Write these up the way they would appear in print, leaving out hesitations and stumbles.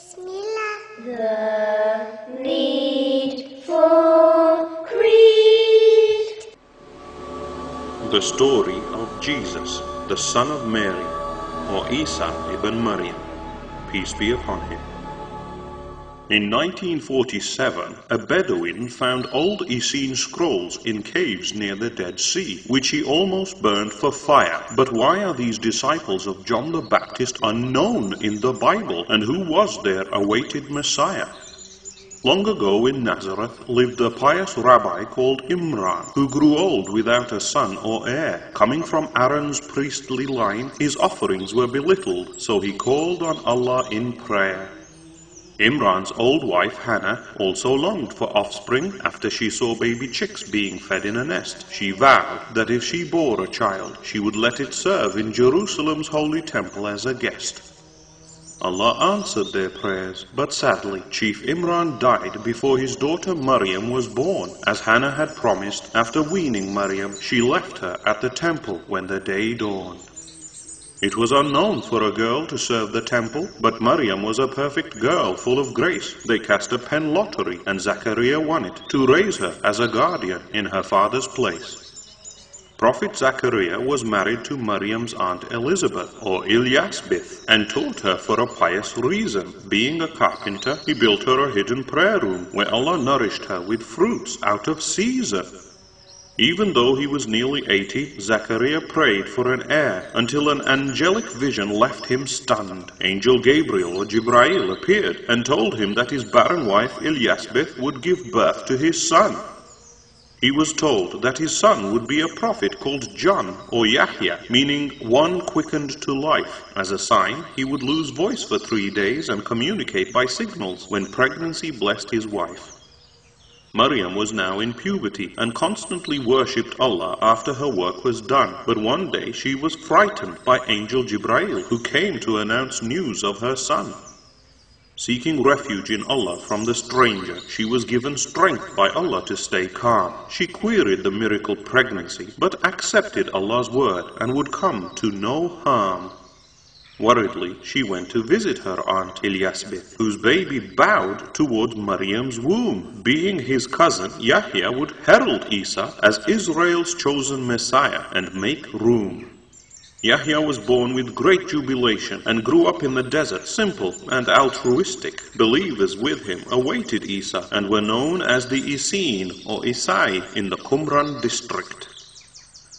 Bismillah. The need for creed. The story of Jesus, the son of Mary, or Eesa ibn Maryam, peace be upon him. In 1947, a Bedouin found old Essene scrolls in caves near the Dead Sea, which he almost burned for fire. But why are these disciples of John the Baptist unknown in the Bible, and who was their awaited Messiah? Long ago in Nazareth lived a pious rabbi called Imran, who grew old without a son or heir. Coming from Aaron's priestly line, his offerings were belittled, so he called on Allah in prayer. Imran's old wife Hannah also longed for offspring after she saw baby chicks being fed in a nest. She vowed that if she bore a child, she would let it serve in Jerusalem's holy temple as a guest. Allah answered their prayers, but sadly, Chief Imran died before his daughter Maryam was born. As Hannah had promised, after weaning Maryam, she left her at the temple when the day dawned. It was unknown for a girl to serve the temple, but Maryam was a perfect girl full of grace. They cast a pen lottery, and Zachariah won it, to raise her as a guardian in her father's place. Prophet Zachariah was married to Maryam's aunt Elizabeth, or Illegitimate, and taught her for a pious reason. Being a carpenter, he built her a hidden prayer room, where Allah nourished her with fruits out of season. Even though he was nearly 80, Zachariah prayed for an heir, until an angelic vision left him stunned. Angel Gabriel or Jibrail appeared, and told him that his barren wife Elisabeth would give birth to his son. He was told that his son would be a prophet called John, or Yahya, meaning one quickened to life. As a sign, he would lose voice for 3 days and communicate by signals when pregnancy blessed his wife. Maryam was now in puberty and constantly worshipped Allah after her work was done. But one day she was frightened by Angel Jibrail, who came to announce news of her son. Seeking refuge in Allah from the stranger, she was given strength by Allah to stay calm. She queried the miracle pregnancy, but accepted Allah's word and would come to no harm. Worriedly, she went to visit her aunt Elisabeth, whose baby bowed towards Maryam's womb. Being his cousin, Yahya would herald Eesa as Israel's chosen Messiah and make room. Yahya was born with great jubilation and grew up in the desert, simple and altruistic. Believers with him awaited Eesa and were known as the Essene or Isai in the Qumran district.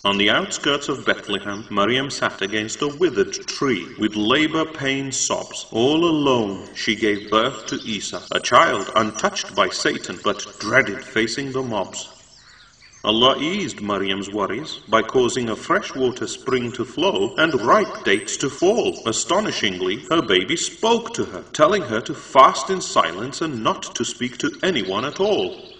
On the outskirts of Bethlehem, Maryam sat against a withered tree with labor-pain sobs. All alone, she gave birth to Eesa, a child untouched by Satan but dreaded facing the mobs. Allah eased Maryam's worries by causing a freshwater spring to flow and ripe dates to fall. Astonishingly, her baby spoke to her, telling her to fast in silence and not to speak to anyone at all.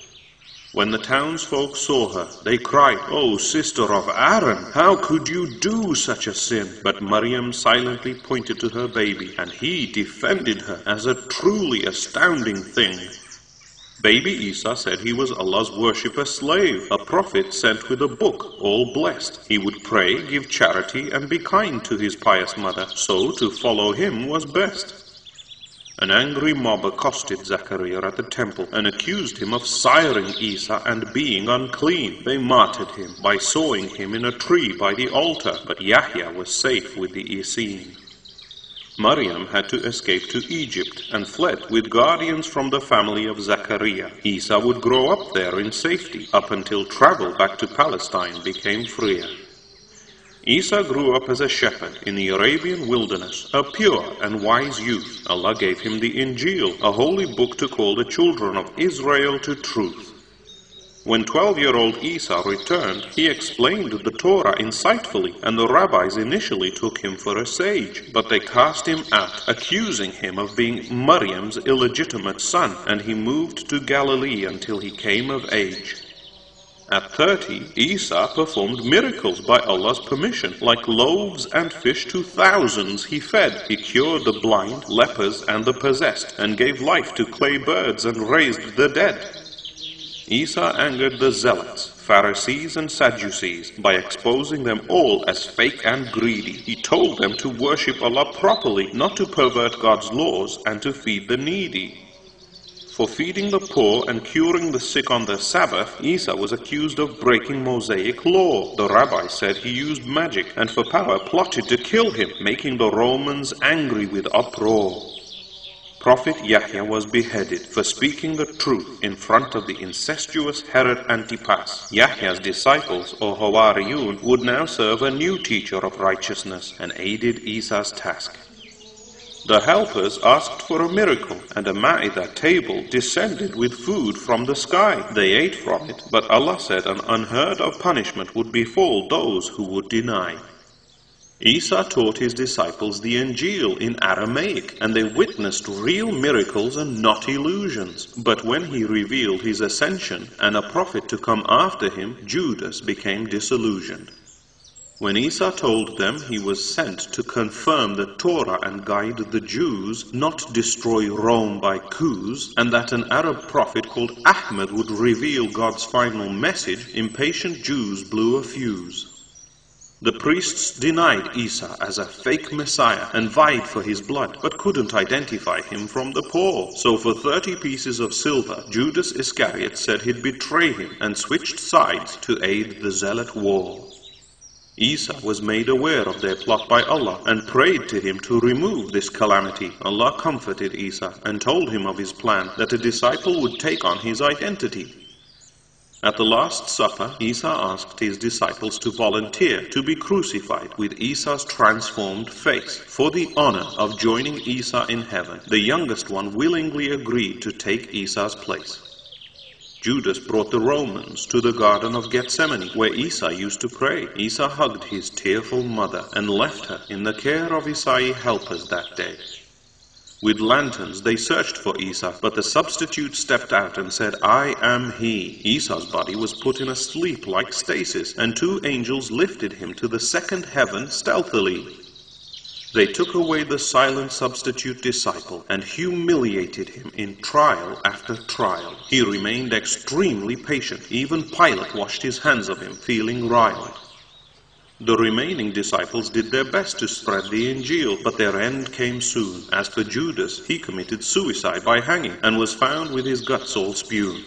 When the townsfolk saw her, they cried, "O sister of Aaron, how could you do such a sin?" But Maryam silently pointed to her baby, and he defended her as a truly astounding thing. Baby Eesa said he was Allah's worshipper slave, a prophet sent with a book, all blessed. He would pray, give charity, and be kind to his pious mother, so to follow him was best. An angry mob accosted Zachariah at the temple and accused him of siring Eesa and being unclean. They martyred him by sawing him in a tree by the altar, but Yahya was safe with the Essene. Maryam had to escape to Egypt and fled with guardians from the family of Zachariah. Eesa would grow up there in safety up until travel back to Palestine became freer. Eesa grew up as a shepherd in the Arabian wilderness, a pure and wise youth. Allah gave him the Injil, a holy book to call the children of Israel to truth. When 12-year-old Eesa returned, he explained the Torah insightfully, and the rabbis initially took him for a sage. But they cast him out, accusing him of being Maryam's illegitimate son, and he moved to Galilee until he came of age. At 30, Eesa performed miracles by Allah's permission, like loaves and fish to thousands he fed. He cured the blind, lepers, and the possessed, and gave life to clay birds and raised the dead. Eesa angered the zealots, Pharisees and Sadducees, by exposing them all as fake and greedy. He told them to worship Allah properly, not to pervert God's laws, and to feed the needy. For feeding the poor and curing the sick on the Sabbath, Eesa was accused of breaking Mosaic law. The rabbis said he used magic, and for power plotted to kill him, making the Romans angry with uproar. Prophet Yahya was beheaded for speaking the truth in front of the incestuous Herod Antipas. Yahya's disciples, or Hawariyun, would now serve a new teacher of righteousness, and aided Esa's task. The helpers asked for a miracle, and a Ma'idah table descended with food from the sky. They ate from it, but Allah said an unheard of punishment would befall those who would deny. Eesa taught his disciples the Injil in Aramaic, and they witnessed real miracles and not illusions. But when he revealed his ascension and a prophet to come after him, Judas became disillusioned. When Eesa told them he was sent to confirm the Torah and guide the Jews, not destroy Rome by coups, and that an Arab prophet called Ahmed would reveal God's final message, impatient Jews blew a fuse. The priests denied Eesa as a fake Messiah and vied for his blood, but couldn't identify him from the poor. So for 30 pieces of silver, Judas Iscariot said he'd betray him and switched sides to aid the zealot war. Eesa was made aware of their plot by Allah and prayed to him to remove this calamity. Allah comforted Eesa and told him of his plan, that a disciple would take on his identity. At the Last Supper, Eesa asked his disciples to volunteer to be crucified with Esa's transformed face. For the honor of joining Eesa in heaven, the youngest one willingly agreed to take Esa's place. Judas brought the Romans to the Garden of Gethsemane, where Eesa used to pray. Eesa hugged his tearful mother and left her in the care of Isai helpers that day. With lanterns they searched for Eesa, but the substitute stepped out and said, "I am he." Esa's body was put in a sleep-like stasis, and 2 angels lifted him to the 2nd heaven stealthily. They took away the silent substitute disciple and humiliated him in trial after trial. He remained extremely patient. Even Pilate washed his hands of him, feeling riled. The remaining disciples did their best to spread the Injil, but their end came soon. As for Judas, he committed suicide by hanging and was found with his guts all spewed.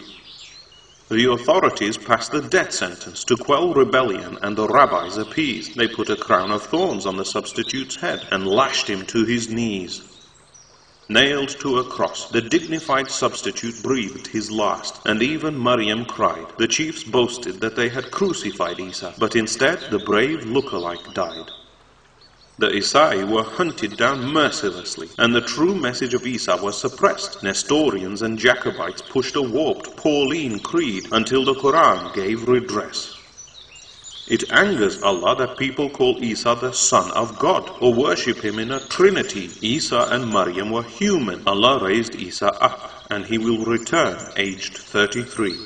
The authorities passed the death sentence to quell rebellion, and the rabbis appeased. They put a crown of thorns on the substitute's head and lashed him to his knees. Nailed to a cross, the dignified substitute breathed his last, and even Maryam cried. The chiefs boasted that they had crucified Eesa, but instead the brave look-alike died. The Isai were hunted down mercilessly, and the true message of Eesa was suppressed. Nestorians and Jacobites pushed a warped Pauline creed until the Qur'an gave redress. It angers Allah that people call Eesa the son of God, or worship him in a trinity. Eesa and Maryam were human. Allah raised Eesa up, and he will return aged 33.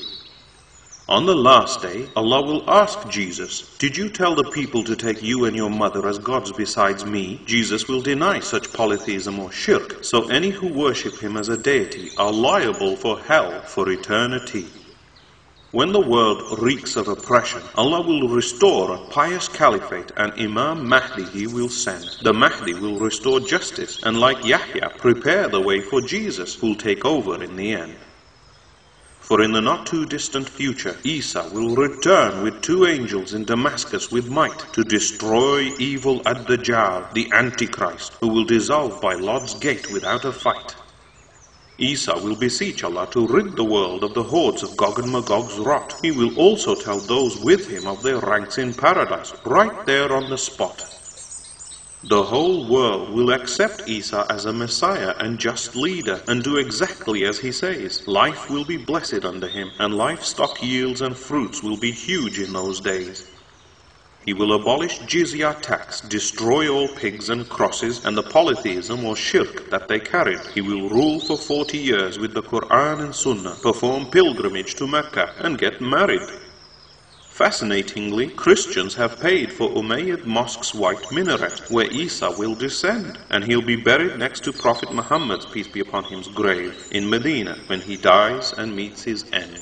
On the last day, Allah will ask Jesus, "Did you tell the people to take you and your mother as gods besides me?" Jesus will deny such polytheism or shirk, so any who worship him as a deity are liable for hell for eternity. When the world reeks of oppression, Allah will restore a pious caliphate, and Imam Mahdi he will send. The Mahdi will restore justice, and like Yahya, prepare the way for Jesus, who'll take over in the end. For in the not-too-distant future, Eesa will return with 2 angels in Damascus with might to destroy evil Ad-Dajjal, the Antichrist, who will dissolve by Lord's gate without a fight. Eesa will beseech Allah to rid the world of the hordes of Gog and Magog's rot. He will also tell those with him of their ranks in paradise, right there on the spot. The whole world will accept Eesa as a Messiah and just leader, and do exactly as he says. Life will be blessed under him, and livestock yields and fruits will be huge in those days. He will abolish jizya tax, destroy all pigs and crosses, and the polytheism or shirk that they carried. He will rule for 40 years with the Qur'an and Sunnah, perform pilgrimage to Mecca, and get married. Fascinatingly, Christians have paid for Umayyad Mosque's white minaret, where Eesa will descend, and he'll be buried next to Prophet Muhammad's, peace be upon him's, grave in Medina when he dies and meets his end.